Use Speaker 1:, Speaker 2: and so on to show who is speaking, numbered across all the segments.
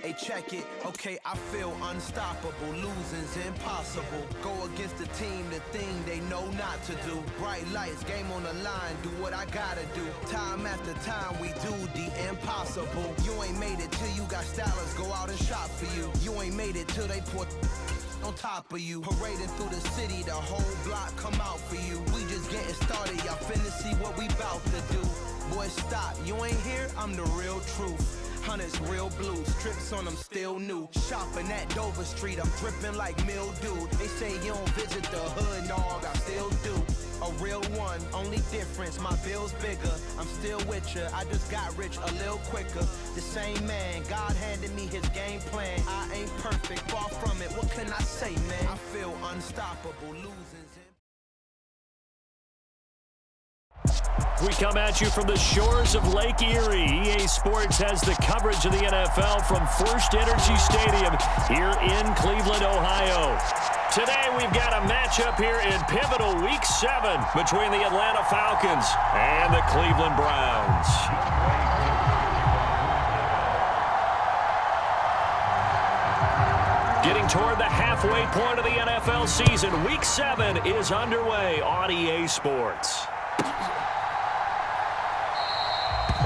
Speaker 1: Hey, check it, okay, I feel unstoppable, losing's impossible. Go against the team, the thing they know not to do. Bright lights, game on the line, do what I gotta do. Time after time, we do the impossible. You ain't made it till you got stylists go out and shop for you. You ain't made it till they pour on top of you. Parading through the city, the whole block come out for you. We just getting started, y'all finna see what we bout to do. Boy, stop, you ain't here, I'm the real truth. Hunters real blue, strips on them still new. Shopping at Dover Street, I'm dripping like mildew. They say you don't visit the hood, dog, I still do. A real one, only difference, my bill's bigger. I'm still with ya, I just got rich a little quicker. The same man, God handed me his game plan. I ain't perfect, far from it, what can I say, man? I feel unstoppable, losing.
Speaker 2: We come at you from the shores of Lake Erie. EA Sports has the coverage of the NFL from First Energy Stadium here in Cleveland, Ohio. Today we've got a matchup here in pivotal Week 7 between the Atlanta Falcons and the Cleveland Browns. Getting toward the halfway point of the NFL season, Week 7 is underway on EA Sports.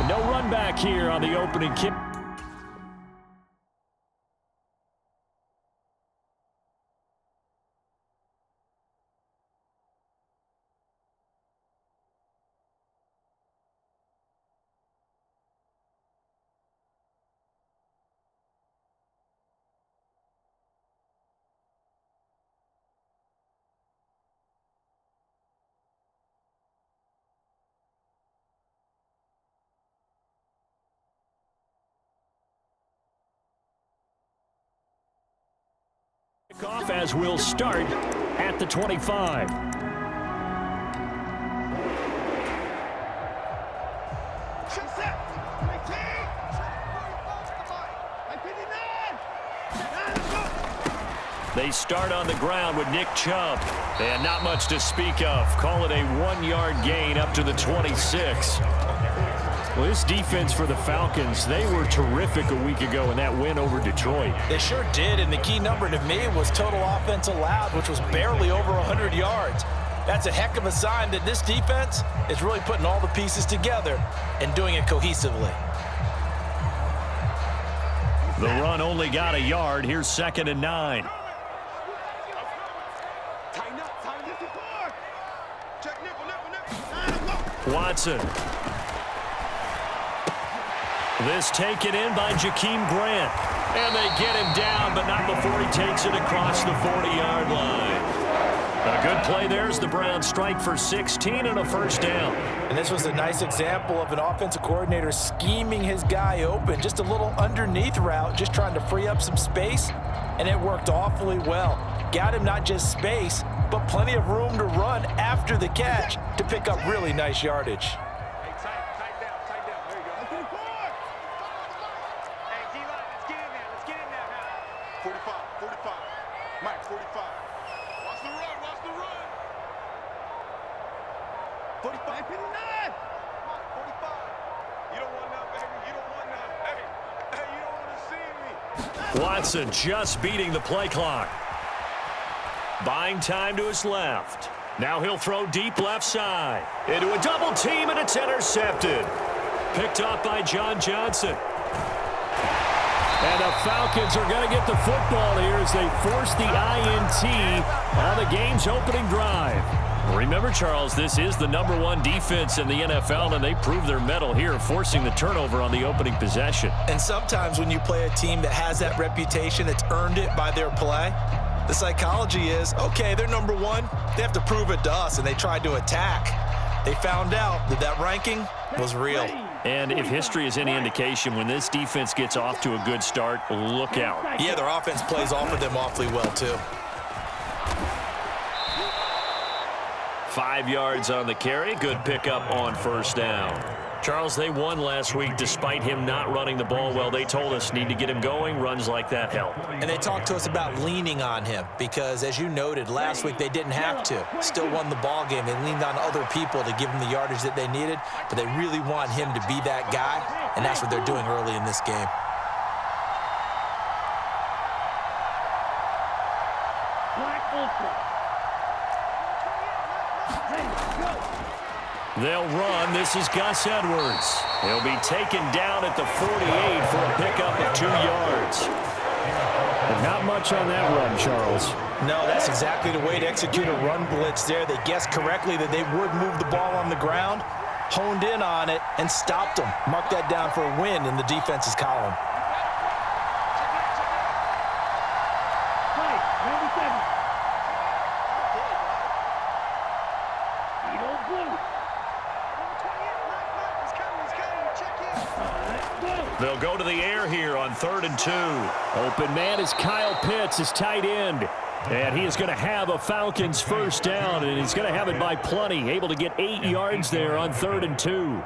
Speaker 2: No run back here on the opening kick. Off as we'll start at the 25. They start on the ground with Nick Chubb. And not much to speak of. Call it a 1-yard gain up to the 26. Well, this defense for the Falcons, they were terrific a week ago in that win over Detroit.
Speaker 3: They sure did, and the key number to me was total offense allowed, which was barely over 100 yards. That's a heck of a sign that this defense is really putting all the pieces together and doing it cohesively.
Speaker 2: The run only got a yard. Here's 2nd and 9. Watson. This taken in by Jakeem Grant. And they get him down, but not before he takes it across the 40-yard line. A good play there as the Browns strike for 16 and a first down.
Speaker 3: And this was a nice example of an offensive coordinator scheming his guy open. Just a little underneath route, just trying to free up some space, and it worked awfully well. Got him not just space, but plenty of room to run after the catch to pick up really nice yardage.
Speaker 2: Watson just beating the play clock. Buying time to his left. Now he'll throw deep left side. Into a double team, and it's intercepted. Picked off by John Johnson. And the Falcons are going to get the football here as they force the INT on the game's opening drive. Remember, Charles, this is the #1 defense in the NFL, and they prove their mettle here, forcing the turnover on the opening possession.
Speaker 3: And sometimes when you play a team that has that reputation, it's earned it by their play. The psychology is, okay, they're #1. They have to prove it to us, and they tried to attack. They found out that that ranking was real.
Speaker 2: And if history is any indication, when this defense gets off to a good start, look out.
Speaker 3: Yeah, their offense plays off of them awfully well, too.
Speaker 2: 5 yards on the carry. Good pickup on first down. Charles, they won last week despite him not running the ball well. They told us need to get him going. Runs like that help.
Speaker 3: And they talked to us about leaning on him because, as you noted, last week they didn't have to. Still won the ball game. They leaned on other people to give them the yardage that they needed, but they really want him to be that guy, and that's what they're doing early in this game.
Speaker 2: They'll run. This is Gus Edwards. He'll be taken down at the 48 for a pickup of 2 yards. But not much on that run, Charles.
Speaker 3: No, that's exactly the way to execute a run blitz there. They guessed correctly that they would move the ball on the ground, honed in on it, and stopped them. Mark that down for a win in the defense's column.
Speaker 2: They'll go to the air here on 3rd and 2. Open man is Kyle Pitts, his tight end. And he is going to have a Falcons first down, and he's going to have it by plenty. Able to get 8 yards there on 3rd and 2.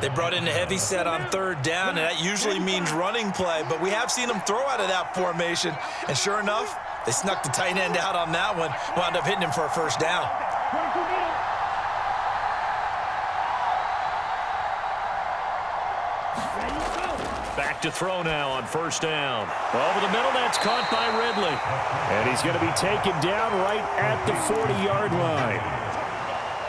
Speaker 3: They brought in a heavy set on 3rd down, and that usually means running play. But we have seen them throw out of that formation. And sure enough, they snuck the tight end out on that one. Wound up hitting him for a first down.
Speaker 2: Back to throw now on 1st down. Over the middle, that's caught by Ridley. And he's going to be taken down right at the 40-yard line.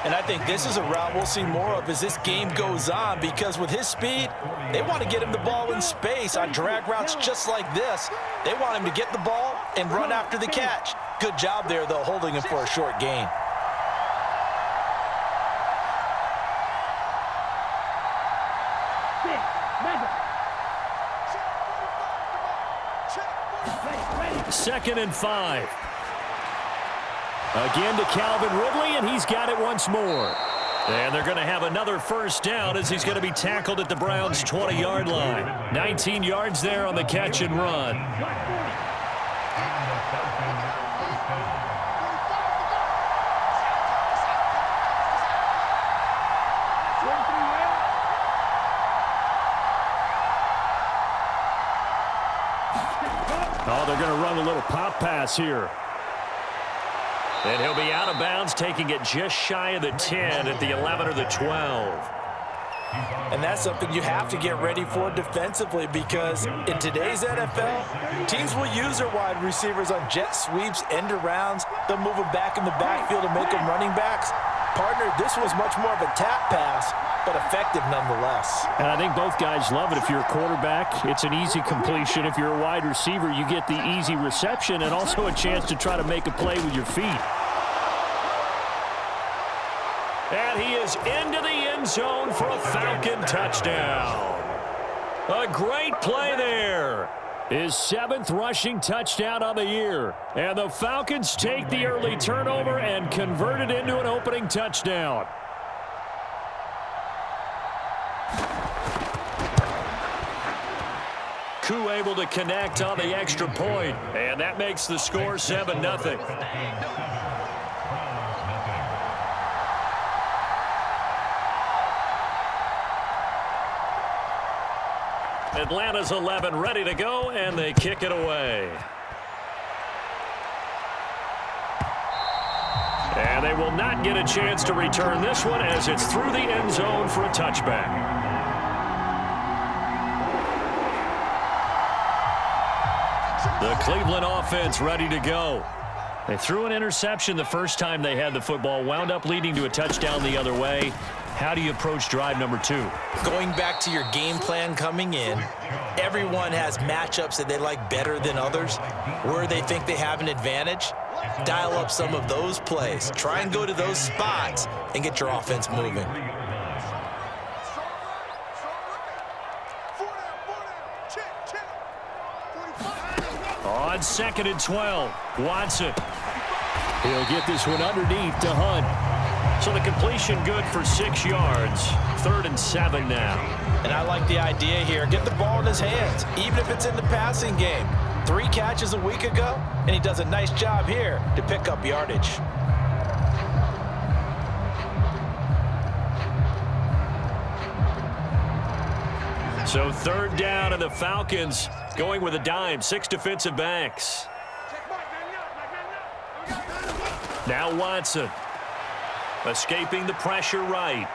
Speaker 3: And I think this is a route we'll see more of as this game goes on, because with his speed, they want to get him the ball in space on drag routes just like this. They want him to get the ball and run after the catch. Good job there, though, holding him for a short gain.
Speaker 2: Second and 5. Again to Calvin Ridley, and he's got it once more. And they're going to have another first down as he's going to be tackled at the Browns' 20-yard line. 19 yards there on the catch and run. Oh, they're going to run a little pop pass here. And he'll be out of bounds, taking it just shy of the 10 at the 11 or the 12.
Speaker 3: And that's something you have to get ready for defensively, because in today's NFL, teams will use their wide receivers on jet sweeps, end arounds. They'll move them back in the backfield and make them running backs. Partner, this was much more of a tap pass, but effective nonetheless.
Speaker 2: And I think both guys love it. If you're a quarterback, it's an easy completion. If you're a wide receiver, you get the easy reception and also a chance to try to make a play with your feet. And he is into the end zone for a Falcon touchdown. A great play there. His 7th rushing touchdown on the year. And the Falcons take the early turnover and convert it into an opening touchdown. Koo able to connect on the extra point, and that makes the score 7-0. Atlanta's 11 ready to go, and they kick it away. And they will not get a chance to return this one as it's through the end zone for a touchback. The Cleveland offense ready to go. They threw an interception the first time they had the football, wound up leading to a touchdown the other way. How do you approach drive number 2?
Speaker 3: Going back to your game plan coming in, everyone has matchups that they like better than others. Where they think they have an advantage, dial up some of those plays. Try and go to those spots and get your offense moving.
Speaker 2: On 2nd and 12, Watson. He'll get this one underneath to Hunt. So the completion good for 6 yards. 3rd and 7 now.
Speaker 3: And I like the idea here. Get the ball in his hands, even if it's in the passing game. 3 catches a week ago, and he does a nice job here to pick up yardage.
Speaker 2: So 3rd down, and the Falcons going with a dime. 6 defensive backs. Now Watson. Escaping the pressure right.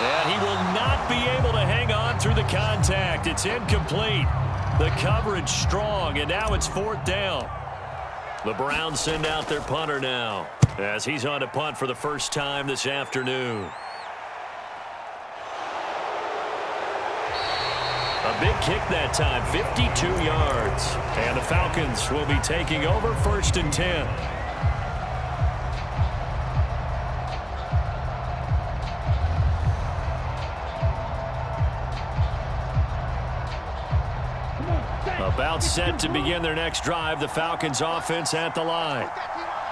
Speaker 2: And he will not be able to hang on through the contact. It's incomplete. The coverage strong, and now it's 4th down. The Browns send out their punter now as he's on to punt for the first time this afternoon. A big kick that time, 52 yards. And the Falcons will be taking over 1st and 10. About set to begin their next drive, the Falcons offense at the line.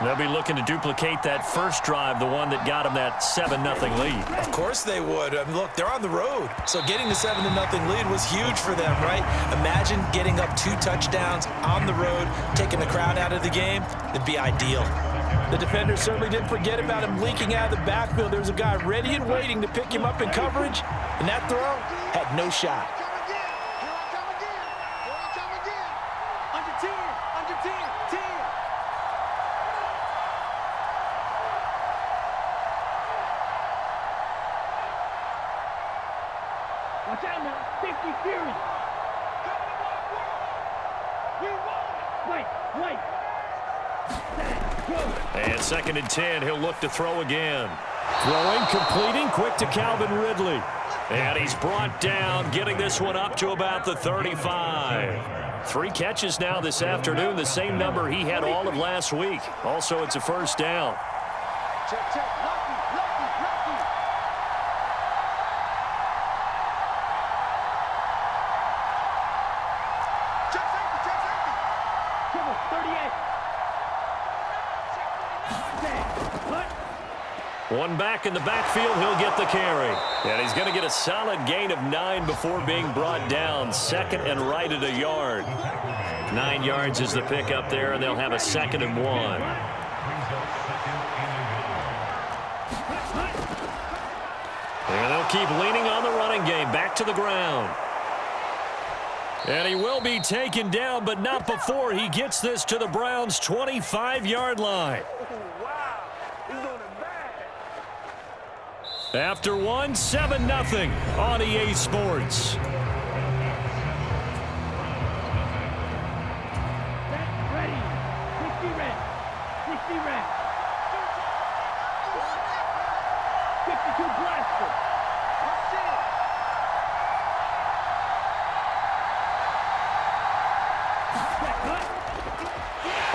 Speaker 2: They'll be looking to duplicate that first drive, the one that got them that 7-0 lead.
Speaker 3: Of course they would. I mean, look, they're on the road. So getting the 7-0 lead was huge for them, right? Imagine getting up 2 touchdowns on the road, taking the crowd out of the game. It'd be ideal. The defender certainly didn't forget about him leaking out of the backfield. There was a guy ready and waiting to pick him up in coverage, and that throw had no shot.
Speaker 4: Watch out now. 50 Fury. Wait.
Speaker 2: And 2nd and 10, he'll look to throw again. Throwing, completing, quick to Calvin Ridley. And he's brought down, getting this one up to about the 35. 3 catches now this afternoon, the same number he had all of last week. Also, it's a first down.
Speaker 4: Check. Lucky. Check safety. Come on, 38.
Speaker 2: One back in the backfield, he'll get the carry. And he's going to get a solid gain of 9 before being brought down. 2nd and right at a yard. 9 yards is the pickup there, and they'll have a 2nd and 1. And they'll keep leaning on the running game. Back to the ground. And he will be taken down, but not before he gets this to the Browns' 25-yard line. After 7-0 on EA Sports.
Speaker 4: Ready. 60 red. 52 blaster.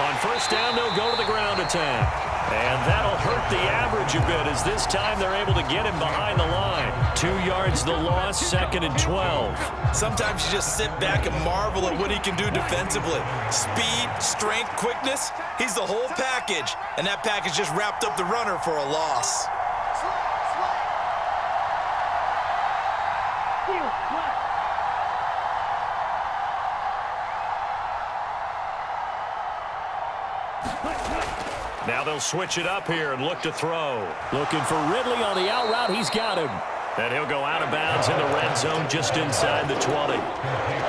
Speaker 2: On first down, they'll go to the ground attack. And that'll hurt the average a bit as this time they're able to get him behind the line. 2 yards the loss, 2nd and 12.
Speaker 3: Sometimes you just sit back and marvel at what he can do defensively. Speed, strength, quickness, he's the whole package. And that package just wrapped up the runner for a loss.
Speaker 2: Now they'll switch it up here and look to throw. Looking for Ridley on the out route. He's got him. And he'll go out of bounds in the red zone just inside the 20.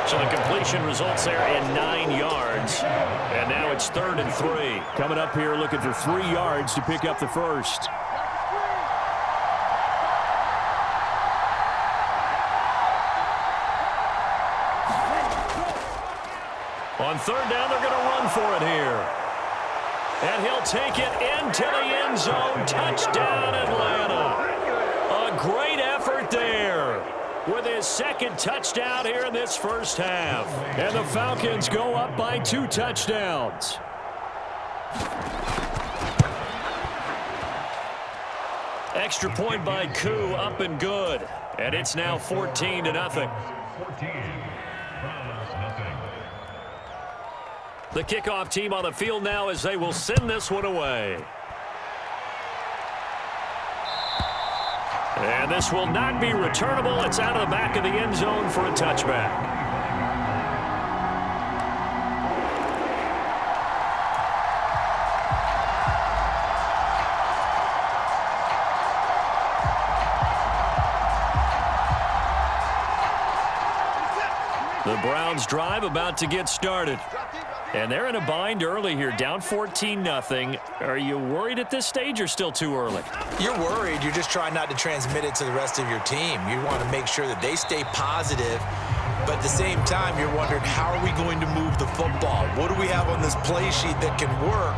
Speaker 2: So the completion results there in 9 yards. And now it's 3rd and 3.
Speaker 5: Coming up here looking for 3 yards to pick up the first.
Speaker 2: On 3rd down, they're going to run for it here. And he'll take it into the end zone. Touchdown, Atlanta. A great effort there with his 2nd touchdown here in this first half.
Speaker 5: And the Falcons go up by 2 touchdowns.
Speaker 2: Extra point by Koo, up and good. And it's now 14-0. The kickoff team on the field now as they will send this one away. And this will not be returnable. It's out of the back of the end zone for a touchback. The Browns drive about to get started. And they're in a bind early here, down 14-0. Are you worried at this stage or still too early?
Speaker 3: You're worried. You're just trying not to transmit it to the rest of your team. You want to make sure that they stay positive But at the same time, you're wondering, how are we going to move the football? What do we have on this play sheet that can work?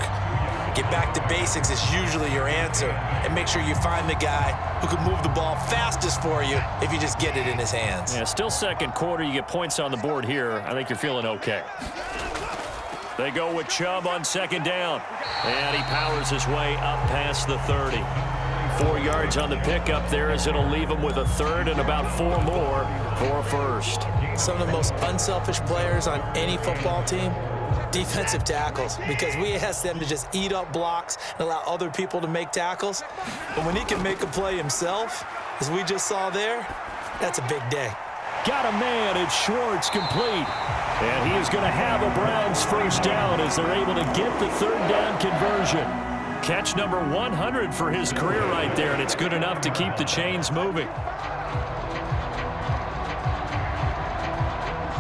Speaker 3: Get back to basics is usually your answer. And make sure you find the guy who can move the ball fastest for you if you just get it in his hands.
Speaker 2: Yeah, still second quarter. You get points on the board here. I think you're feeling okay. They go with Chubb on second down. And he powers his way up past the 30. 4 yards on the pickup there as it'll leave him with a third and about 4 more for a first.
Speaker 3: Some of the most unselfish players on any football team, defensive tackles, because we ask them to just eat up blocks and allow other people to make tackles. But when he can make a play himself, as we just saw there, that's a big day.
Speaker 2: Got a man. It's Schwartz complete. And he is going to have a Browns first down as they're able to get the third down conversion. Catch number 100 for his career right there, and it's good enough to keep the chains moving.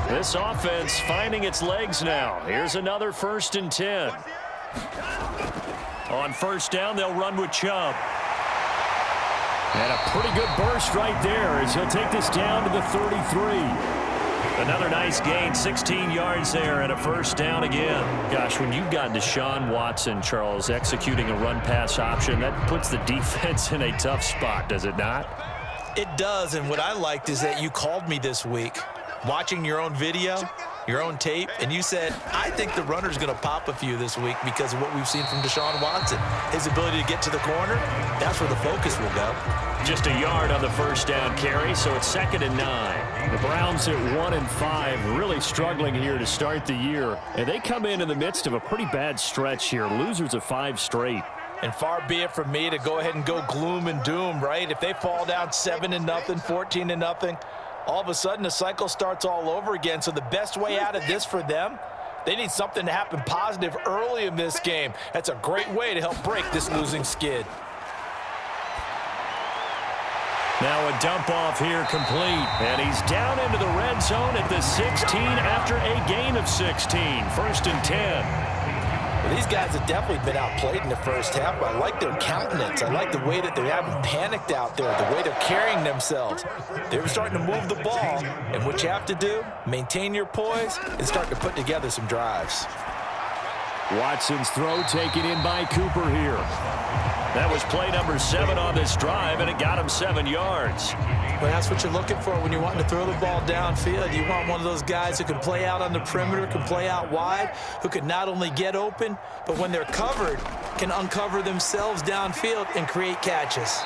Speaker 2: This offense finding its legs now. Here's another 1st and 10. On first down, they'll run with Chubb. And a pretty good burst right there as he'll take this down to the 33. Another nice gain, 16 yards there and a first down again. Gosh, when you've got Deshaun Watson, Charles, executing a run-pass option, that puts the defense in a tough spot, does it not?
Speaker 3: It does, and what I liked is that you called me this week, watching your own video, your own tape, and you said, I think the runner's going to pop a few this week because of what we've seen from Deshaun Watson. His ability to get to the corner, that's where the focus will go.
Speaker 2: Just a yard on the first down carry, so it's 2nd and 9. The Browns at 1 and 5, really struggling here to start the year. And they come in the midst of a pretty bad stretch here, losers of 5 straight.
Speaker 3: And far be it from me to go ahead and go gloom and doom, right? If they fall down 7-0, 14-0, all of a sudden the cycle starts all over again. So the best way out of this for them, they need something to happen positive early in this game. That's a great way to help break this losing skid.
Speaker 2: Now a dump off here complete, and he's down into the red zone at the 16 after a gain of 16. 1st and 10.
Speaker 3: Well, these guys have definitely been outplayed in the first half, but I like their countenance. I like the way that they haven't panicked out there, the way they're carrying themselves. They're starting to move the ball, and what you have to do, maintain your poise and start to put together some drives.
Speaker 2: Watson's throw taken in by Cooper here. That was play number 7 on this drive, and it got him 7 yards.
Speaker 3: Well, that's what you're looking for when you're wanting to throw the ball downfield. You want one of those guys who can play out on the perimeter, can play out wide, who can not only get open, but when they're covered, can uncover themselves downfield and create catches.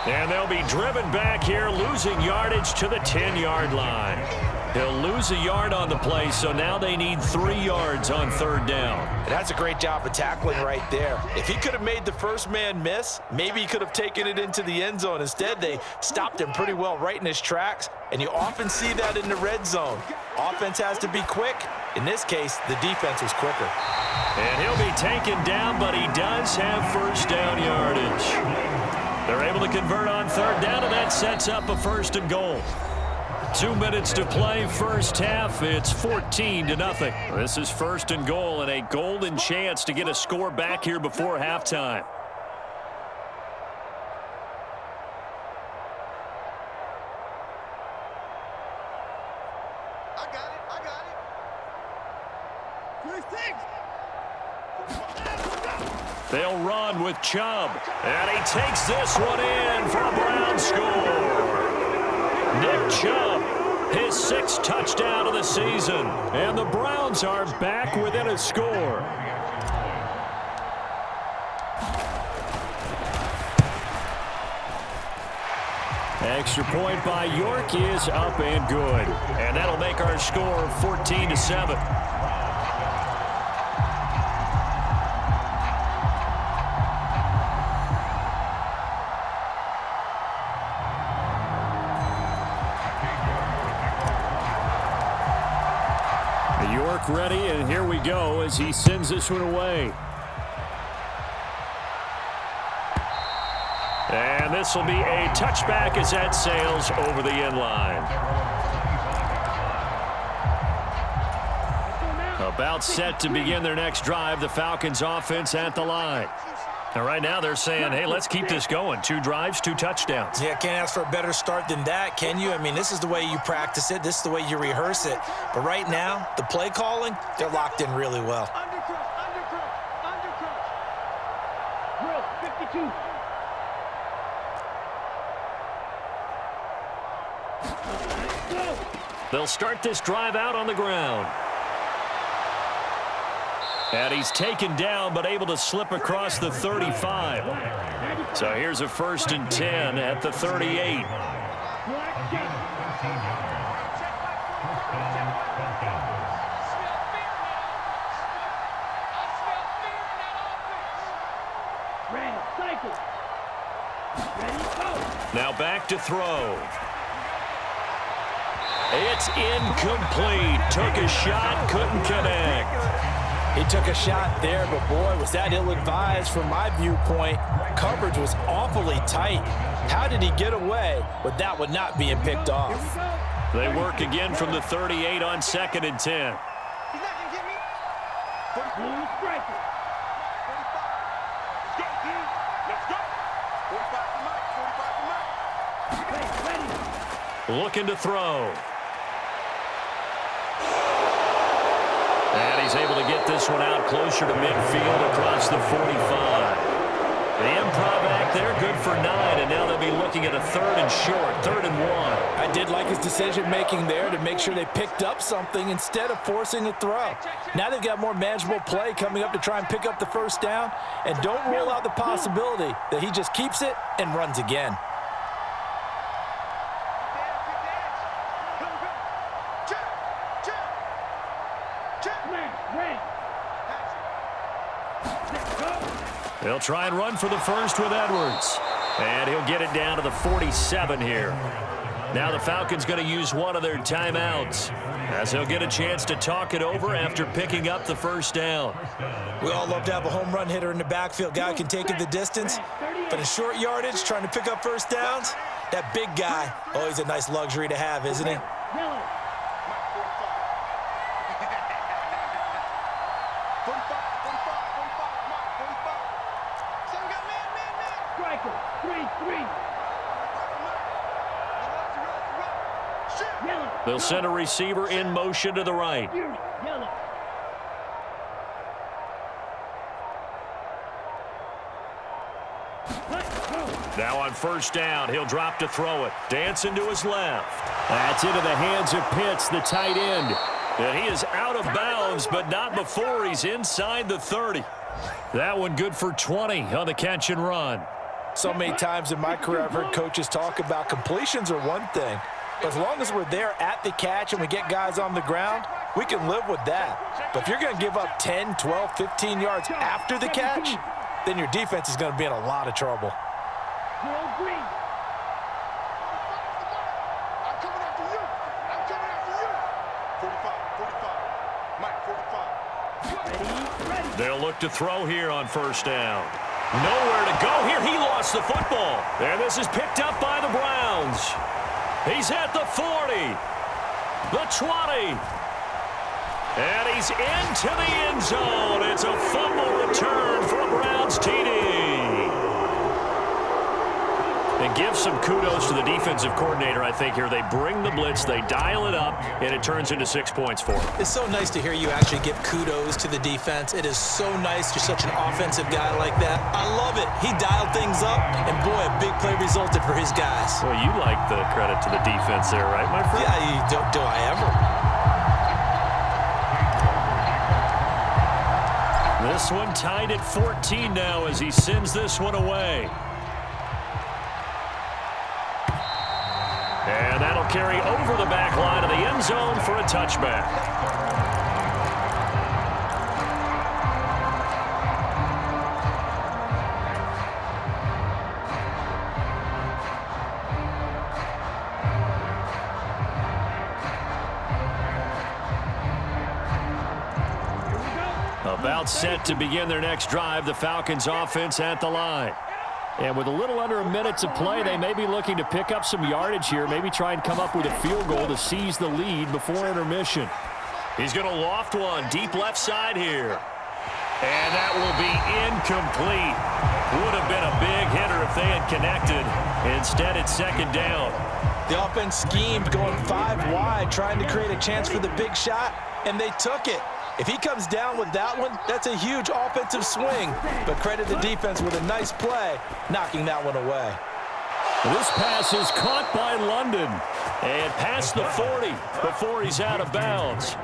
Speaker 2: And they'll be driven back here, losing yardage to the 10-yard line. He'll lose a yard on the play, so now they need 3 yards on 3rd down.
Speaker 3: And that's a great job of tackling right there. If he could have made the first man miss, maybe he could have taken it into the end zone. Instead, they stopped him pretty well right in his tracks, and you often see that in the red zone. Offense has to be quick. In this case, the defense was quicker.
Speaker 2: And he'll be taken down, but he does have first down yardage. They're able to convert on 3rd down, and that sets up a 1st and goal. 2 minutes to play first half. It's 14-0. This is 1st and goal and a golden chance to get a score back here before halftime.
Speaker 4: I got it.
Speaker 2: They'll run with Chubb, and he takes this one in for a Browns score. Nick Chubb, his 6th touchdown of the season, and the Browns are back within a score. Extra point by York is up and good, and that'll make our score 14-7. York ready, and here we go as he sends this one away. And this will be a touchback as that sails over the end line. About set to begin their next drive, the Falcons offense at the line. And right now they're saying, hey, let's keep this going. 2 drives, 2 touchdowns.
Speaker 3: Yeah, can't ask for a better start than that, can you? I mean, this is the way you practice it. This is the way you rehearse it. But right now, the play calling, they're locked in really well.
Speaker 4: Drill, 52.
Speaker 2: They'll start this drive out on the ground. And he's taken down, but able to slip across the 35. So here's a 1st and 10 at the 38. Now back to throw. It's incomplete. Took a shot, couldn't connect.
Speaker 3: He took a shot there, but boy, was that ill-advised from my viewpoint. Coverage was awfully tight. How did he get away with that one not being picked off?
Speaker 2: They work again from the 38 on 2nd and 10.
Speaker 4: He's not going to get me. 45. Striker. 45. Let's go, team. Let's go. 45 for Mike. 45 for Mike.
Speaker 2: Ready. Looking to throw. And he's able to get this one out closer to midfield across the 45. The improv act there, good for 9, and now they'll be looking at a 3rd and short, 3rd and 1.
Speaker 3: I did like his decision-making there to make sure they picked up something instead of forcing a throw. Now they've got more manageable play coming up to try and pick up the 1st down, and don't rule out the possibility that he just keeps it and runs again.
Speaker 2: They'll try and run for the 1st with Edwards. And he'll get it down to the 47 here. Now the Falcons going to use one of their timeouts, as he'll get a chance to talk it over after picking up the 1st down.
Speaker 3: We all love to have a home run hitter in the backfield. Guy can take it the distance. But in short yardage, trying to pick up 1st downs, that big guy, always a nice luxury to have, isn't he?
Speaker 2: They'll send a receiver in motion to the right. Now on 1st down, he'll drop to throw it. Dancing to his left. That's into the hands of Pitts, the tight end. And he is out of bounds, but not before he's inside the 30. That one good for 20 on the catch and run.
Speaker 3: So many times in my career, I've heard coaches talk about completions are one thing. But as long as we're there at the catch and we get guys on the ground, we can live with that. But if you're going to give up 10, 12, 15 yards after the catch, then your defense is going to be in a lot of trouble.
Speaker 4: I'm coming after you. I'm coming after you. 45, 45. Mike, 45.
Speaker 2: They'll look to throw here on 1st down. Nowhere to go here. He lost the football. And this is picked up by the Browns. He's at the 40, the 20, and he's into the end zone. It's a fumble return for a Browns TD. And give some kudos to the defensive coordinator, I think, here. They bring the blitz, they dial it up, and it turns into 6 points for them.
Speaker 3: It's so nice to hear you actually give kudos to the defense. It is so nice you're such an offensive guy like that. I love it. He dialed things up, and boy, a big play resulted for his guys.
Speaker 2: Well, you like the credit to the defense there, right, my friend?
Speaker 3: Yeah, do I ever?
Speaker 2: This one tied at 14 now as he sends this one away. And that'll carry over the back line of the end zone for a touchback. About set to begin their next drive, the Falcons offense at the line. And with a little under a minute to play, they may be looking to pick up some yardage here, maybe try and come up with a field goal to seize the lead before intermission. He's going to loft one deep left side here. And that will be incomplete. Would have been a big hitter if they had connected. Instead, it's second down.
Speaker 3: The offense schemed going 5 wide, trying to create a chance for the big shot, and they took it. If he comes down with that one, that's a huge offensive swing. But credit the defense with a nice play, knocking that one away.
Speaker 5: This pass is caught by London.
Speaker 2: And past the 40 before he's out of bounds.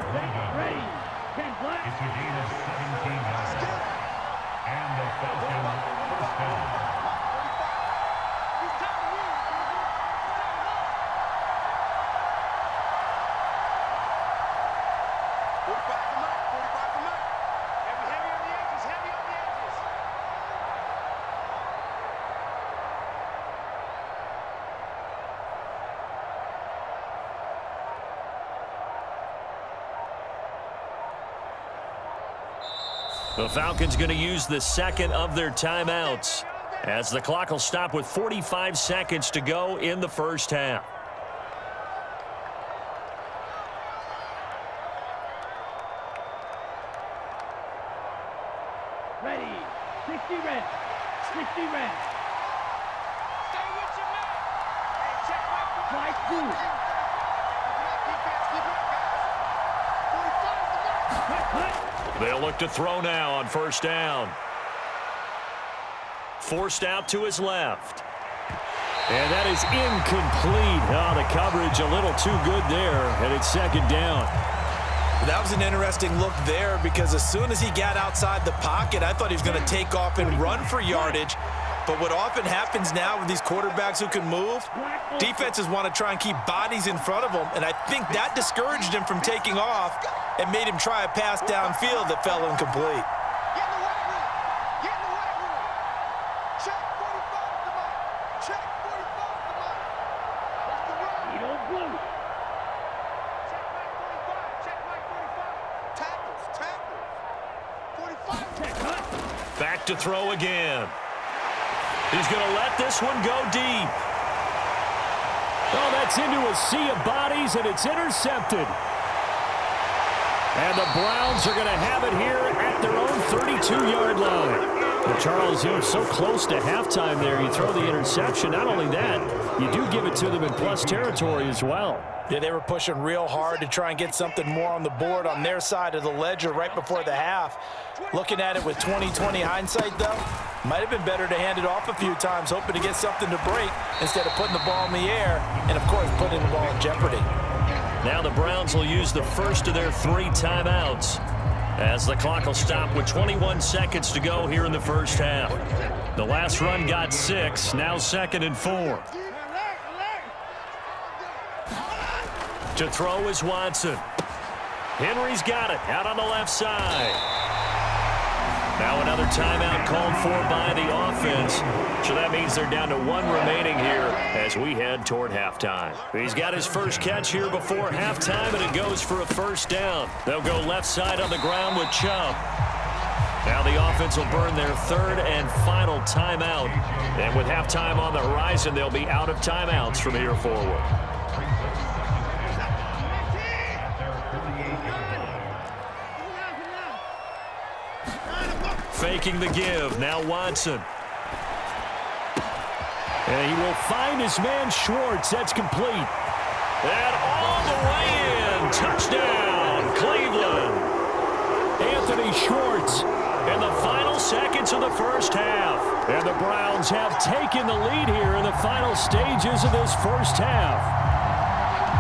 Speaker 2: The Falcons going to use the second of their timeouts as the clock will stop with 45 seconds to go in the first half.
Speaker 6: Ready. 60 red. 60 red. Stay with your man. Hey, check my fly two.
Speaker 2: They'll look to throw now on first down. Forced out to his left.
Speaker 5: And that is incomplete. Oh, the coverage a little too good there, and it's second down.
Speaker 3: That was an interesting look there because as soon as he got outside the pocket, I thought he was going to take off and run for yardage. But what often happens now with these quarterbacks who can move, defenses want to try and keep bodies in front of them, and I think that discouraged him from taking off and made him try a pass downfield that fell incomplete.
Speaker 4: Get in the white room. Get in the white room. Check 45 to Mike. Check 45 to Mike. That's the run.
Speaker 6: Edo blue.
Speaker 4: Check Mike 45. Check Mike 45. Tackles. Tackles. 45.
Speaker 6: Check hut.
Speaker 2: Back to throw again. He's going to let this one go deep.
Speaker 5: Oh, that's into a sea of bodies, and it's intercepted. And the Browns are going to have it here at their own 32-yard line. Well, Charles, you know, so close to halftime there. You throw the interception. Not only that, you do give it to them in plus territory as well.
Speaker 3: Yeah, they were pushing real hard to try and get something more on the board on their side of the ledger right before the half. Looking at it with 20/20 hindsight, though, might have been better to hand it off a few times, hoping to get something to break instead of putting the ball in the air and, of course, putting the ball in jeopardy.
Speaker 2: Now the Browns will use the first of their 3 timeouts as the clock will stop with 21 seconds to go here in the first half. The last run got 6, now second and 4. To throw is Watson. Henry's got it out on the left side. Now another timeout called for by the offense. So that means they're down to 1 remaining here as we head toward halftime. He's got his first catch here before halftime, and it goes for a first down. They'll go left side on the ground with Chubb. Now the offense will burn their 3rd and final timeout. And with halftime on the horizon, they'll be out of timeouts from here forward. Faking the give. Now Watson.
Speaker 5: And he will find his man Schwartz. That's complete.
Speaker 2: And all the way in. Touchdown, Cleveland.
Speaker 5: Anthony Schwartz.
Speaker 2: In the final seconds of the first half.
Speaker 5: And the Browns have taken the lead here in the final stages of this first half.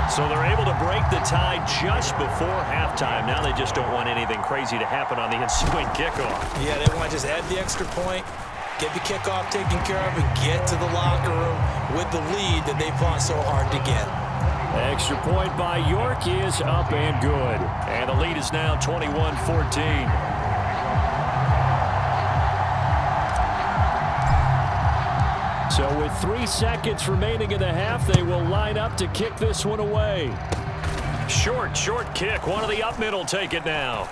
Speaker 2: So they're able to break the tie just before halftime. Now they just don't want anything crazy to happen on the ensuing kickoff.
Speaker 3: Yeah, they want to just add the extra point, get the kickoff taken care of, and get to the locker room with the lead that they fought so hard to get.
Speaker 5: Extra point by York is up and good.
Speaker 2: And the lead is now 21-14.
Speaker 5: So with 3 seconds remaining in the half, they will line up to kick this one away.
Speaker 2: Short kick. One of the up middle take it now.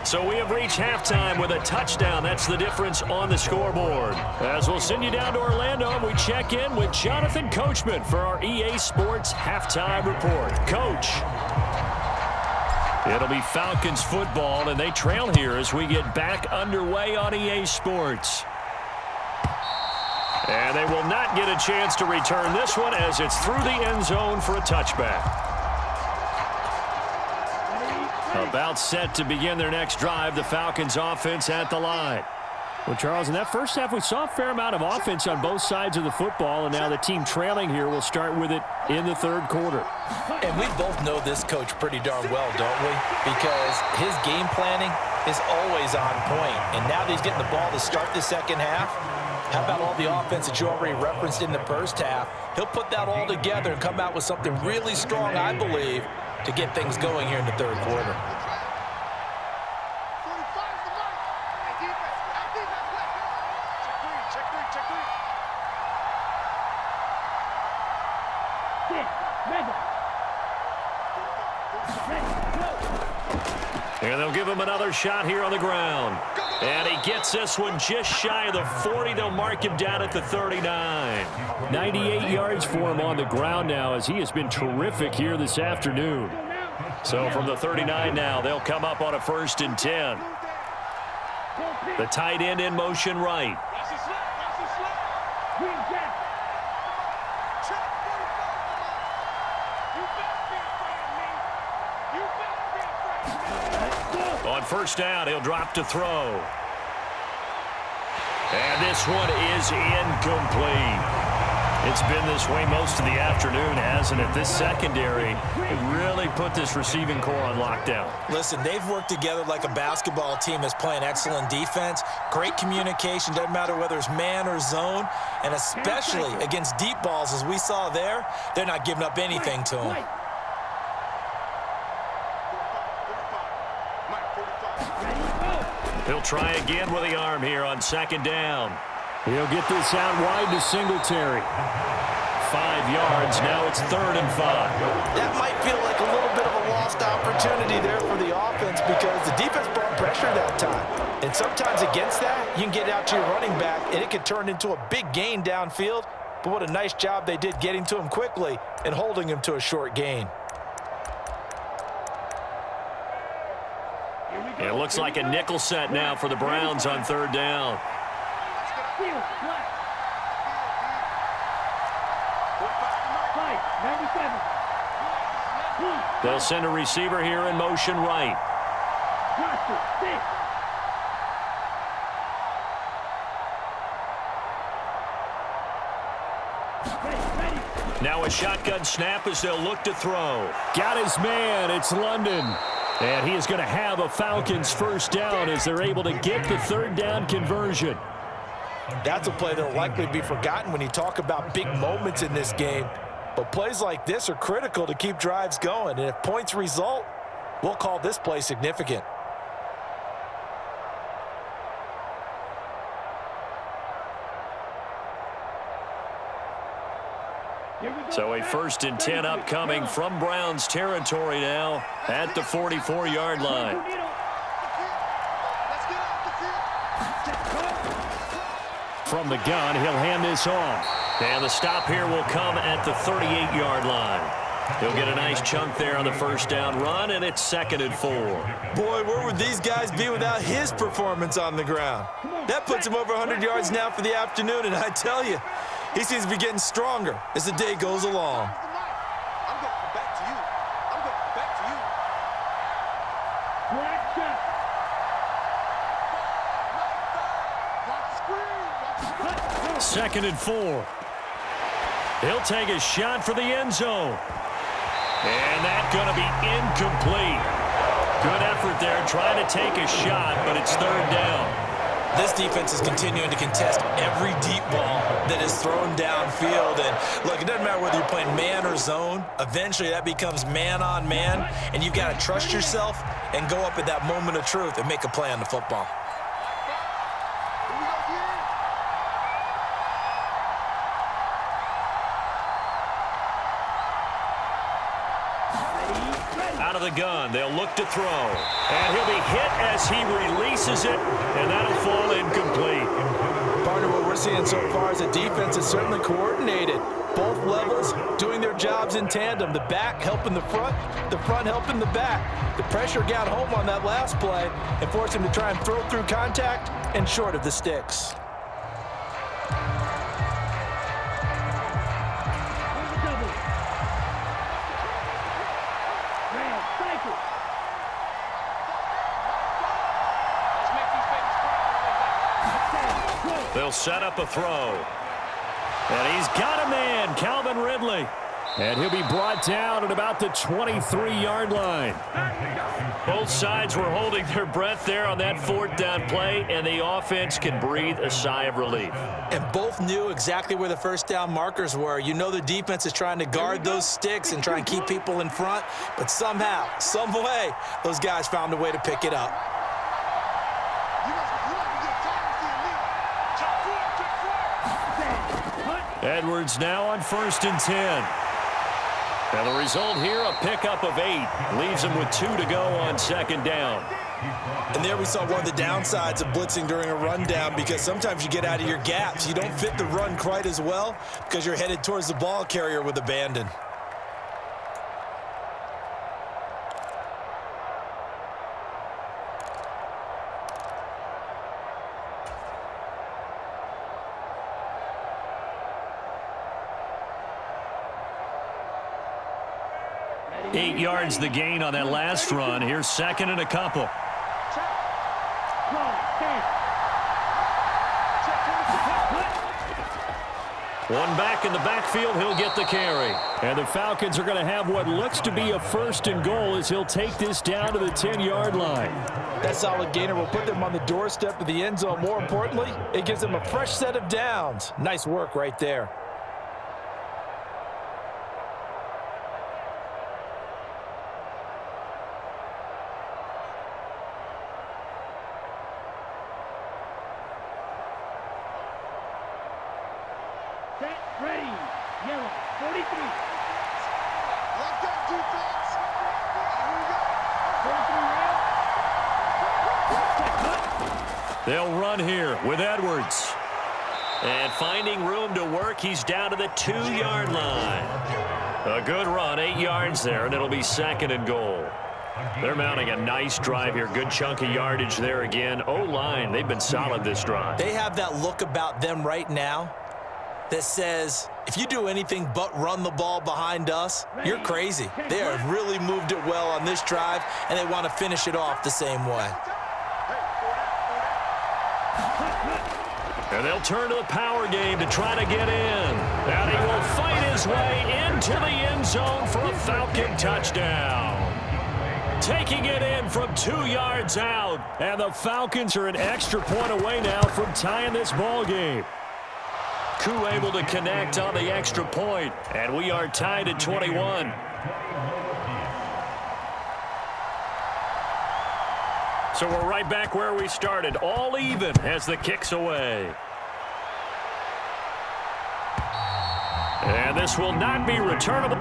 Speaker 2: So we have reached halftime with a touchdown. That's the difference on the scoreboard. As we'll send you down to Orlando, and we check in with Jonathan Coachman for our EA Sports Halftime Report. Coach. It'll be Falcons football, and they trail here as we get back underway on EA Sports. And they will not get a chance to return this one as it's through the end zone for a touchback. About set to begin their next drive, the Falcons offense at the line.
Speaker 5: Well, Charles, in that first half, we saw a fair amount of offense on both sides of the football, and now the team trailing here will start with it in the third quarter.
Speaker 3: And we both know this coach pretty darn well, don't we? Because his game planning is always on point. And now that he's getting the ball to start the second half, how about all the offense that you already referenced in the first half? He'll put that all together and come out with something really strong, I believe, to get things going here in the third quarter.
Speaker 2: And they'll give him another shot here on the ground. And he gets this one just shy of the 40. They'll mark him down at the 39.
Speaker 5: 98 yards for him on the ground now as he has been terrific here this afternoon.
Speaker 2: So from the 39 now, they'll come up on a 1st and 10. The tight end in motion right. On 1st down, he'll drop to throw. And this one is incomplete. It's been this way most of the afternoon, hasn't it? This secondary really put this receiving core on lockdown.
Speaker 3: Listen, they've worked together like a basketball team that's playing excellent defense. Great communication, doesn't matter whether it's man or zone. And especially against deep balls, as we saw there, they're not giving up anything to them.
Speaker 2: He'll try again with the arm here on 2nd down.
Speaker 5: He'll get this out wide to Singletary.
Speaker 2: 5 yards. Now it's 3rd and 5.
Speaker 3: That might feel like a little bit of a lost opportunity there for the offense because the defense brought pressure that time. And sometimes against that, you can get out to your running back, and it can turn into a big gain downfield. But what a nice job they did getting to him quickly and holding him to a short gain.
Speaker 2: It looks like a nickel set now for the Browns on 3rd down. They'll send a receiver here in motion right. Now a shotgun snap as they'll look to throw.
Speaker 5: Got his man. It's London. And he is going to have a Falcons 1st down as they're able to get the 3rd down conversion.
Speaker 3: That's a play that will likely be forgotten when you talk about big moments in this game. But plays like this are critical to keep drives going. And if points result, we'll call this play significant.
Speaker 2: So a 1st and 10 upcoming from Browns territory now at the 44-yard line.
Speaker 5: From the gun, he'll hand this off.
Speaker 2: And the stop here will come at the 38-yard line. He'll get a nice chunk there on the 1st down run, and it's 2nd and 4.
Speaker 3: Boy, where would these guys be without his performance on the ground? That puts him over 100 yards now for the afternoon, and I tell you, he seems to be getting stronger as the day goes along.
Speaker 4: I'm going back to you. I'm going back to you.
Speaker 2: 2nd and 4. He'll take a shot for the end zone. And that's going to be incomplete. Good effort there trying to take a shot, but it's 3rd down.
Speaker 3: This defense is continuing to contest every deep ball that is thrown downfield. And look, it doesn't matter whether you're playing man or zone. Eventually that becomes man on man, and you've got to trust yourself and go up at that moment of truth and make a play on the football.
Speaker 2: Out of the gun, they'll look to throw. And he'll be hit as he releases it, and that'll fall incomplete.
Speaker 3: partner, what we're seeing so far is the defense is certainly coordinated. Both levels doing their jobs in tandem. The back helping the front helping the back. The pressure got home on that last play and forced him to try and throw through contact and short of the sticks.
Speaker 2: They'll set up a throw. And he's got a man, Calvin Ridley. And he'll be brought down at about the 23-yard line. Both sides were holding their breath there on that fourth down play, and the offense can breathe a sigh of relief.
Speaker 3: And both knew exactly where the first down markers were. You know the defense is trying to guard those sticks and try and keep people in front, but somehow, some way, those guys found a way to pick it up.
Speaker 2: Edwards now on 1st and 10. And the result here, a pickup of 8. Leaves him with 2 to go on 2nd down.
Speaker 3: And there we saw one of the downsides of blitzing during a rundown, because sometimes you get out of your gaps. You don't fit the run quite as well because you're headed towards the ball carrier with abandon.
Speaker 2: Eight yards the gain on that last run. Here's 2nd and a couple. One back in the backfield, he'll get the carry. And the Falcons are going to have what looks to be a 1st and goal as he'll take this down to the 10-yard line.
Speaker 3: That solid gainer will put them on the doorstep of the end zone. More importantly, it gives them a fresh set of downs. Nice work right there.
Speaker 6: Ready, yellow, 43.
Speaker 4: Like that defense. Here we go.
Speaker 6: 43
Speaker 2: They'll run here with Edwards. And finding room to work, he's down to the 2-yard line. A good run, 8 yards there, and it'll be 2nd and goal. They're mounting a nice drive here. Good chunk of yardage there again. O-line, they've been solid this drive.
Speaker 3: They have that look about them right now that says, if you do anything but run the ball behind us, you're crazy. They have really moved it well on this drive, and they want to finish it off the same way.
Speaker 2: And they'll turn to the power game to try to get in. And he will fight his way into the end zone for a Falcon touchdown. Taking it in from 2 yards out. And the Falcons are an extra point away now from tying this ball game. Koo able to connect on the extra point, and we are tied at 21. So we're right back where we started, all even as the kick's away. And this will not be returnable.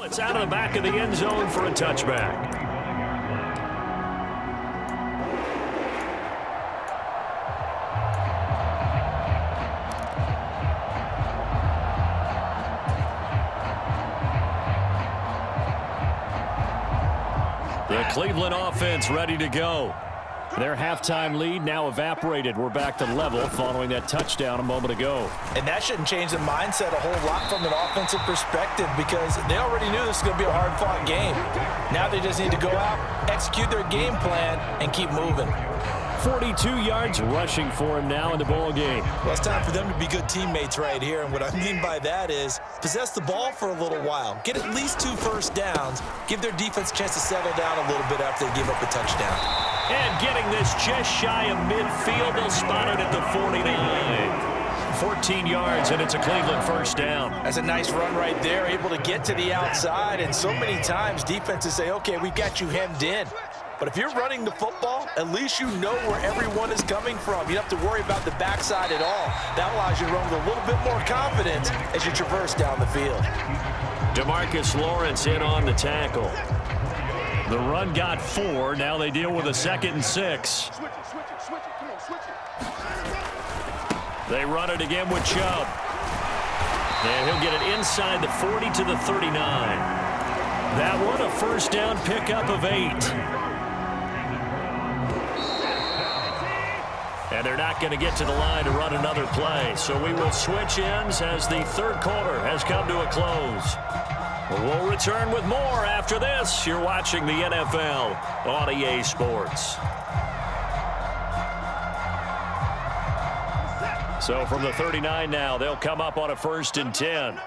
Speaker 2: It's out of the back of the end zone for a touchback. Cleveland offense ready to go. Their halftime lead now evaporated. We're back to level following that touchdown a moment ago.
Speaker 3: And that shouldn't change the mindset a whole lot from an offensive perspective because they already knew this was going to be a hard-fought game. Now they just need to go out, execute their game plan, and keep moving.
Speaker 5: 42 yards rushing for him now in the ball game.
Speaker 3: Well, it's time for them to be good teammates right here, and what I mean by that is possess the ball for a little while, get at least 2 first downs, give their defense a chance to settle down a little bit after they give up a touchdown.
Speaker 2: And getting this just shy of midfield, they'll spot it at the 49. 14 yards, and it's a Cleveland first down.
Speaker 3: That's a nice run right there, able to get to the outside, and so many times defenses say, okay, we got you hemmed in. But if you're running the football, at least you know where everyone is coming from. You don't have to worry about the backside at all. That allows you to run with a little bit more confidence as you traverse down the field.
Speaker 2: DeMarcus Lawrence in on the tackle. The run got 4. Now they deal with a 2nd and 6.
Speaker 4: Switch it. Come on, switch it.
Speaker 2: They run it again with Chubb. And he'll get it inside the 40 to the 39. That one a first down pickup of 8. And they're not going to get to the line to run another play. So we will switch ends as the third quarter has come to a close. We'll return with more after this. You're watching the NFL on EA Sports. So from the 39 now, they'll come up on a 1st and 10.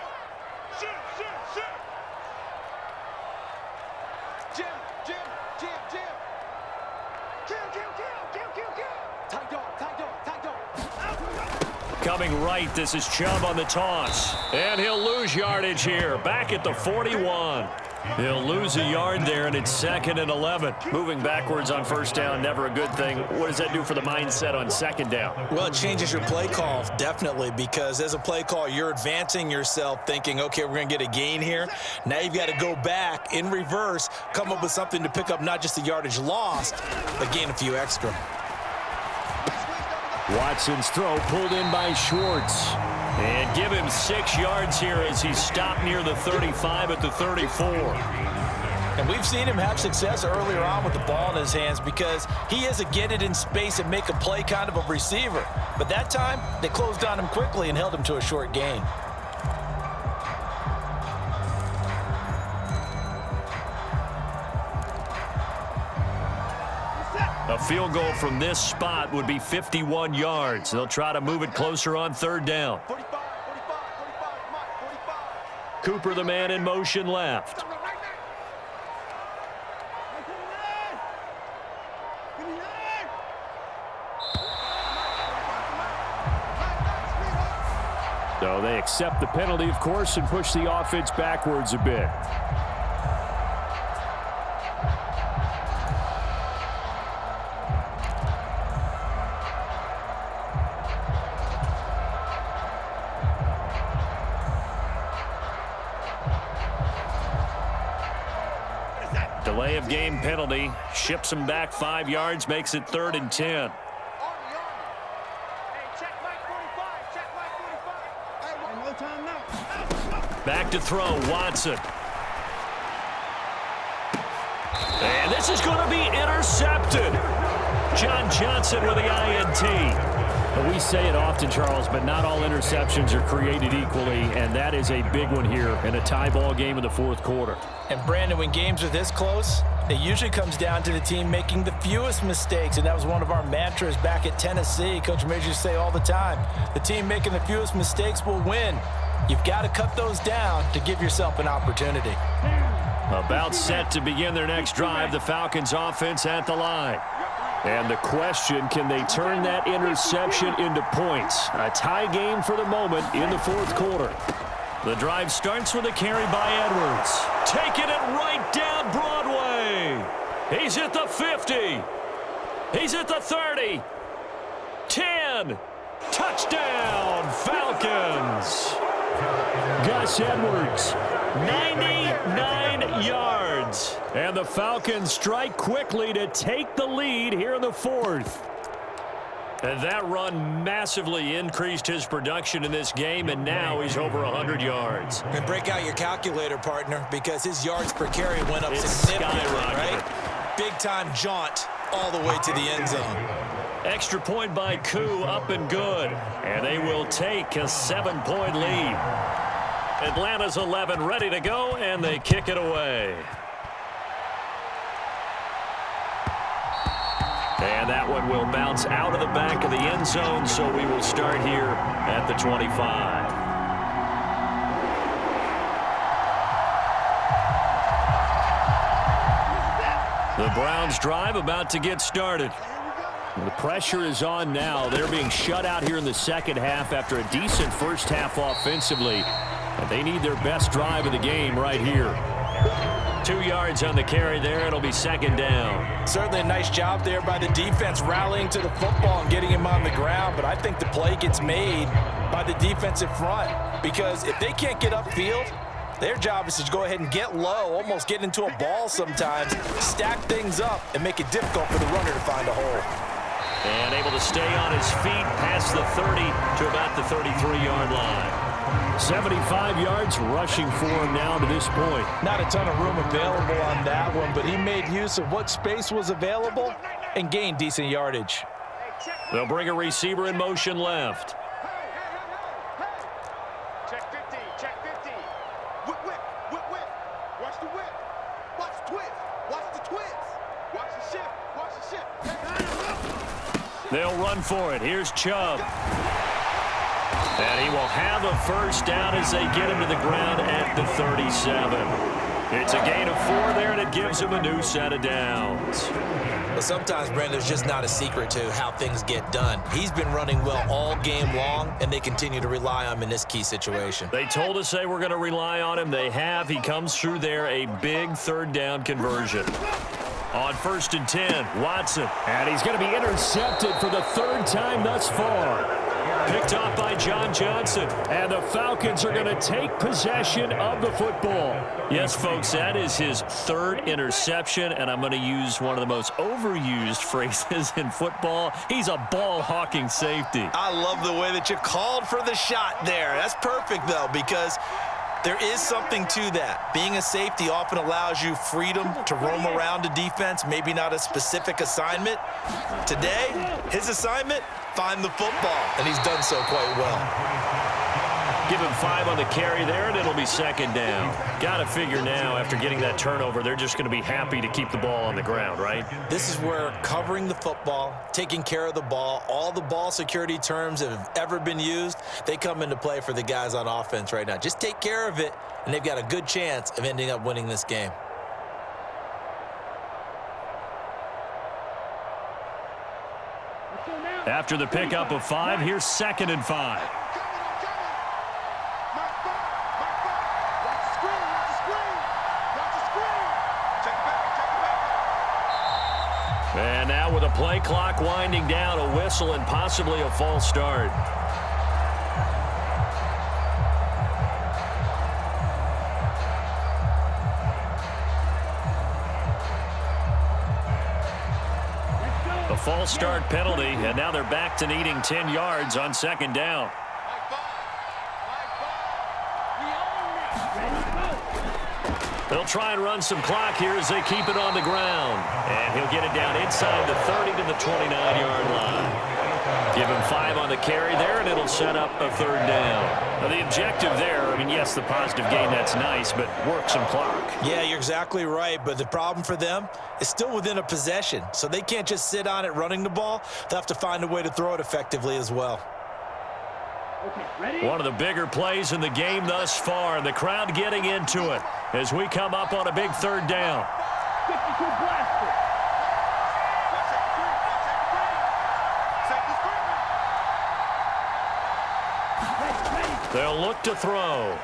Speaker 2: Coming right, this is Chubb on the toss. And he'll lose yardage here. Back at the 41. He'll lose a yard there, and it's 2nd and 11. Moving backwards on first down, never a good thing. What does that do for the mindset on 2nd down?
Speaker 3: Well, it changes your play call, definitely, because as a play call, you're advancing yourself thinking, okay, we're going to get a gain here. Now you've got to go back in reverse, come up with something to pick up not just the yardage lost, but gain a few extra.
Speaker 2: Watson's throw pulled in by Schwartz. And give him 6 yards here as he stopped near the 35 at the 34.
Speaker 3: And we've seen him have success earlier on with the ball in his hands because he is a get it in space and make a play kind of a receiver. But that time, they closed on him quickly and held him to a short gain.
Speaker 2: A field goal from this spot would be 51 yards. They'll try to move it closer on 3rd down.
Speaker 4: 45.
Speaker 2: Cooper, the man in motion left. So they accept the penalty, of course, and push the offense backwards a bit. Delay of game penalty. Ships him back 5 yards, makes it 3rd and 10. Back to throw, Watson. And this is going to be intercepted. John Johnson with the INT.
Speaker 5: We say it often, Charles, but not all interceptions are created equally, and that is a big one here in a tie ball game in the 4th quarter.
Speaker 3: And Brandon, when games are this close, it usually comes down to the team making the fewest mistakes, and that was one of our mantras back at Tennessee. Coach Major used to say all the time, the team making the fewest mistakes will win. You've got to cut those down to give yourself an opportunity.
Speaker 2: About set to begin their next drive, the Falcons offense at the line. And the question, can they turn that interception into points? A tie game for the moment in the 4th quarter. The drive starts with a carry by Edwards. Taking it right down Broadway. He's at the 50. He's at the 30. 10. Touchdown, Falcons. Gus Edwards, 99 yards. And the Falcons strike quickly to take the lead here in the 4th. And that run massively increased his production in this game, and now he's over 100 yards.
Speaker 3: And break out your calculator, partner, because his yards per carry went up significantly, right? big-time jaunt all the way to the end zone.
Speaker 2: Extra point by Koo, up and good. And they will take a 7-point lead. Atlanta's 11 ready to go, and they kick it away. And that one will bounce out of the back of the end zone, so we will start here at the 25. The Browns drive about to get started. The pressure is on now. They're being shut out here in the second half after a decent first half offensively. And they need their best drive of the game right here. 2 yards on the carry there. It'll be second down.
Speaker 3: Certainly a nice job there by the defense rallying to the football and getting him on the ground. But I think the play gets made by the defensive front. Because if they can't get upfield, their job is to go ahead and get low, almost get into a ball sometimes, stack things up, and make it difficult for the runner to find a hole.
Speaker 2: And able to stay on his feet past the 30 to about the 33-yard line. 75 yards rushing for him now to this point.
Speaker 3: Not a ton of room available on that one, but he made use of what space was available and gained decent yardage.
Speaker 2: They'll bring a receiver in motion left.
Speaker 4: Check 50, check 50. Whip, whip, whip, whip. Watch the whip. Watch the twist. Watch the twist. Watch the shift. Watch the shift.
Speaker 2: They'll run for it. Here's Chubb. And he will have a first down as they get him to the ground at the 37. It's a gain of 4 there, and it gives him a new set of downs.
Speaker 3: But sometimes, Brandon, there's just not a secret to how things get done. He's been running well all game long, and they continue to rely on him in this key situation.
Speaker 2: They told us they were going to rely on him. They have. He comes through there, a big third down conversion. On 1st and 10, Watson.
Speaker 5: And he's going to be intercepted for the third time thus far.
Speaker 2: Picked off by John Johnson.
Speaker 5: And the Falcons are going to take possession of the football.
Speaker 2: Yes, folks, that is his 3rd interception, and I'm going to use one of the most overused phrases in football. He's a ball-hawking safety.
Speaker 3: I love the way that you called for the shot there. That's perfect, though, because there is something to that. Being a safety often allows you freedom to roam around a defense, maybe not a specific assignment. Today, his assignment, find the football, and he's done so quite well.
Speaker 2: Give him 5 on the carry there, and it'll be second down. Got to figure now, after getting that turnover, they're just going to be happy to keep the ball on the ground, right?
Speaker 3: This is where covering the football, taking care of the ball, all the ball security terms that have ever been used, they come into play for the guys on offense right now. Just take care of it, and they've got a good chance of ending up winning this game.
Speaker 2: After the pickup of 5, here's 2nd and 5. And now with a play clock winding down, a whistle and possibly a false start. A false start penalty, and now they're back to needing 10 yards on 2nd down. They'll try and run some clock here as they keep it on the ground. And he'll get it down inside the 30 to the 29-yard line. Give him 5 on the carry there, and it'll set up a 3rd down. Now, the objective there, I mean, yes, the positive gain, that's nice, but work some clock.
Speaker 3: Yeah, you're exactly right, but the problem for them is still within a possession, so they can't just sit on it running the ball. They'll have to find a way to throw it effectively as well.
Speaker 2: One of the bigger plays in the game thus far, and the crowd getting into it as we come up on a big 3rd down.
Speaker 6: 52 blaster.
Speaker 2: They'll look to throw.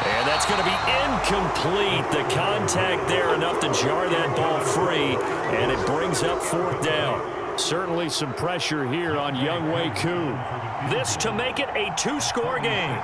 Speaker 2: And that's going to be incomplete. The contact there enough to jar that ball free, and it brings up 4th down.
Speaker 5: Certainly some pressure here on Younghoe Koo.
Speaker 2: This to make it a 2-score game.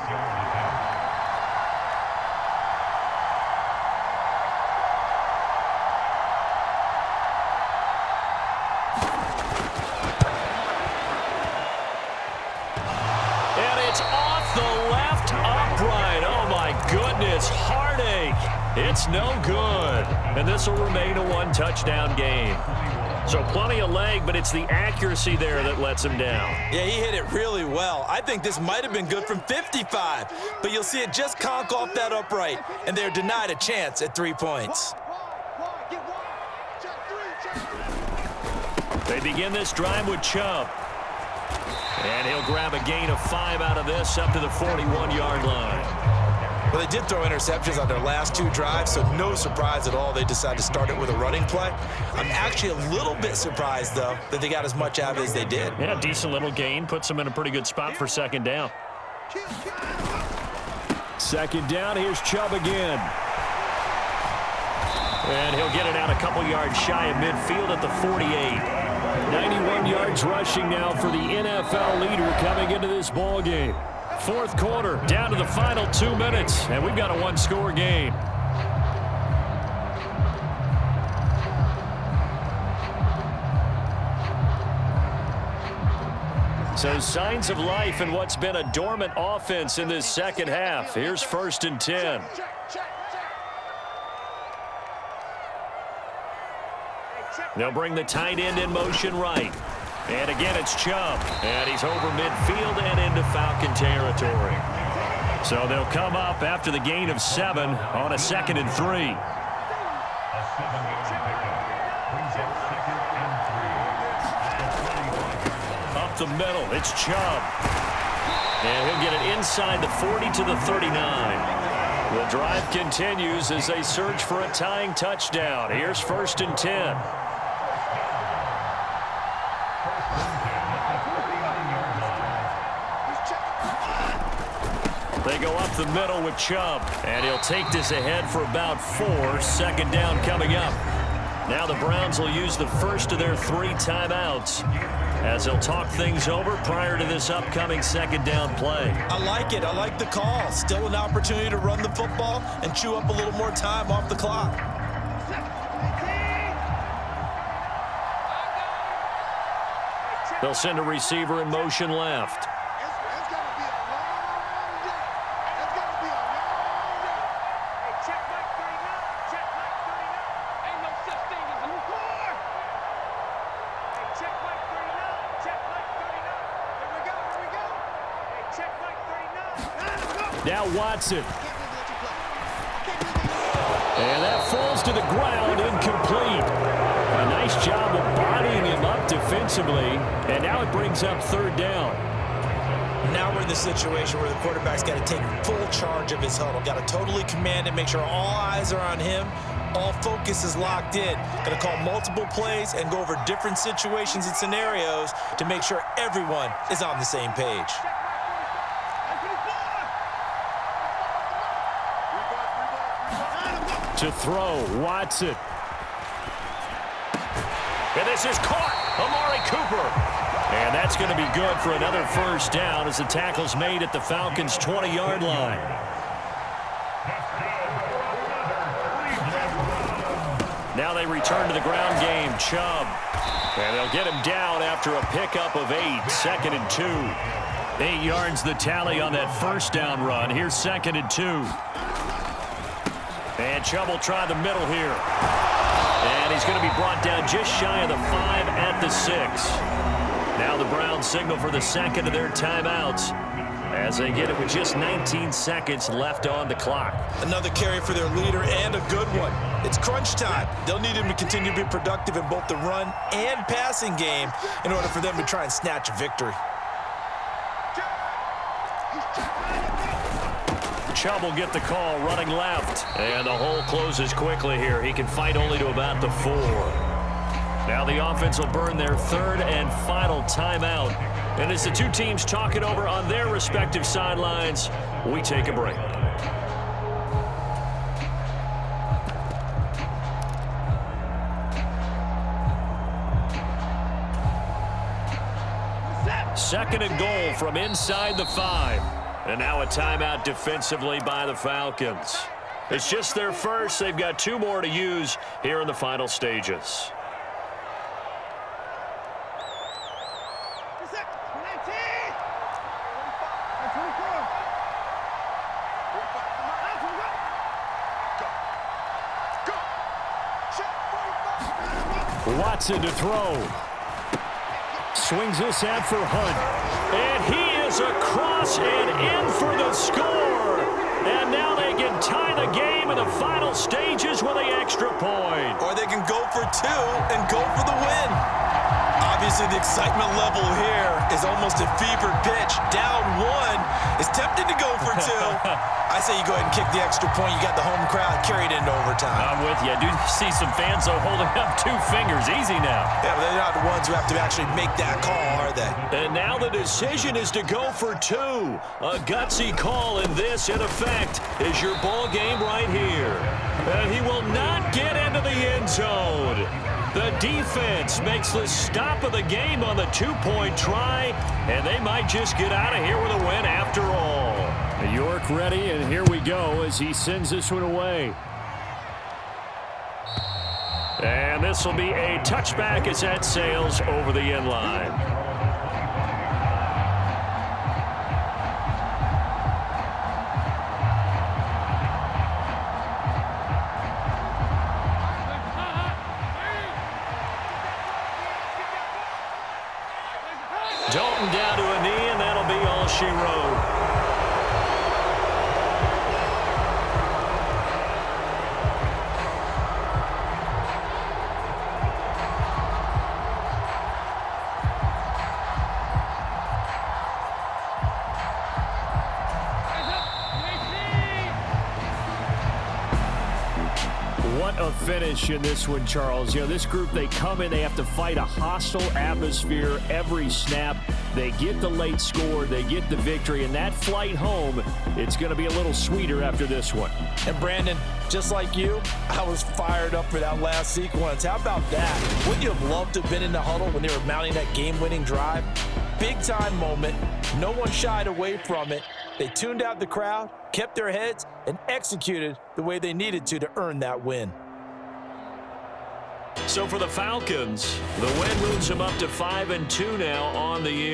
Speaker 2: And it's off the left upright. Oh, my goodness. Heartache. It's no good. and this will remain a one-touchdown game. So plenty of leg, but it's the accuracy there that lets him down.
Speaker 3: Yeah, he hit it really well. I think this might have been good from 55, but you'll see it just conk off that upright, and they're denied a chance at 3 points.
Speaker 2: They begin this drive with Chubb. And he'll grab a gain of 5 out of this up to the 41-yard line.
Speaker 3: Well, they did throw interceptions on their last 2 drives, so no surprise at all they decided to start it with a running play. I'm actually a little bit surprised, though, that they got as much out of it as they did.
Speaker 2: Yeah, decent little gain. Puts them in a pretty good spot for second down.
Speaker 5: Second down, here's Chubb again.
Speaker 2: And he'll get it out a couple yards shy of midfield at the 48.
Speaker 5: 91 yards rushing now for the NFL leader coming into this ball game.
Speaker 2: Fourth quarter, down to the final 2 minutes, and we've got a one-score game. So signs of life in what's been a dormant offense in this second half. Here's 1st and 10. They'll bring the tight end in motion right. And again, it's Chubb. And he's over midfield and into Falcon territory. So they'll come up after the gain of 7 on a 2nd and 3. Up the middle, it's Chubb. And he'll get it inside the 40 to the 39. The drive continues as they search for a tying touchdown. Here's 1st and 10. They go up the middle with Chubb, and he'll take this ahead for about 4. 2nd down coming up. Now the Browns will use the first of their 3 timeouts as they'll talk things over prior to this upcoming 2nd down play.
Speaker 3: I like it. I like the call. Still an opportunity to run the football and chew up a little more time off the clock.
Speaker 2: They'll send a receiver in motion left.
Speaker 5: Now Watson. And that falls to the ground, incomplete. A nice job of bodying him up defensively, and now it brings up 3rd down.
Speaker 3: Now we're in the situation where the quarterback's got to take full charge of his huddle. Got to totally command it, make sure all eyes are on him. All focus is locked in. Got to call multiple plays and go over different situations and scenarios to make sure everyone is on the same page.
Speaker 5: To throw, Watson.
Speaker 2: And this is caught. Amari Cooper. And that's going to be good for another 1st down as the tackle's made at the Falcons' 20-yard line. Now they return to the ground game. Chubb. And they'll get him down after a pickup of 8. 2nd and 2. 8 yards the tally on that 1st down run. Here's 2nd and 2. And Chubb will try the middle here. And he's going to be brought down just shy of the 5 at the 6. Now the Browns signal for the 2nd of their timeouts as they get it with just 19 seconds left on the clock.
Speaker 3: Another carry for their leader and a good one. It's crunch time. They'll need him to continue to be productive in both the run and passing game in order for them to try and snatch a victory.
Speaker 2: Chubb will get the call running left. And the hole closes quickly here. He can fight only to about the 4. Now the offense will burn their 3rd and final timeout. And as the 2 teams talk it over on their respective sidelines, we take a break. Second and goal from inside the 5. And now a timeout defensively by the Falcons. It's just their first. They've got 2 more to use here in the final stages.
Speaker 5: Watson to throw. Swings this out for Hunt. And he is across and in for the score. And now they can tie the game in the final stages with the extra point.
Speaker 7: Or they can go for two and go for the win. Obviously, the excitement level here is almost a fever pitch. Down one is tempted to go for two. I say you go ahead and kick the extra point. You got the home crowd carried into overtime.
Speaker 2: I'm with you. I do see some fans, though, holding up 2 fingers. Easy now.
Speaker 7: Yeah, but they're not the ones who have to actually make that call, are they?
Speaker 2: And now the decision is to go for 2. A gutsy call, and this, in effect, is your ball game right here. And he will not get into the end zone. The defense makes the stop of the game on the 2-point try, and they might just get out of here with a win after all.
Speaker 5: York ready, and here we go as he sends this one away.
Speaker 2: And this will be a touchback as that sails over the end line. Dalton down to a knee, and that'll be all she wrote.
Speaker 5: What a finish in this one, Charles. You know, this group, they come in, they have to fight a hostile atmosphere every snap. They get the late score, they get the victory, and that flight home, it's going to be a little sweeter after this one.
Speaker 3: And Brandon, just like you, I was fired up for that last sequence. How about that? Wouldn't you have loved to have been in the huddle when they were mounting that game-winning drive? Big-time moment. No one shied away from it. They tuned out the crowd, kept their heads, and executed the way they needed to earn that win.
Speaker 2: So for the Falcons, the win moves them up to 5-2 now on the year.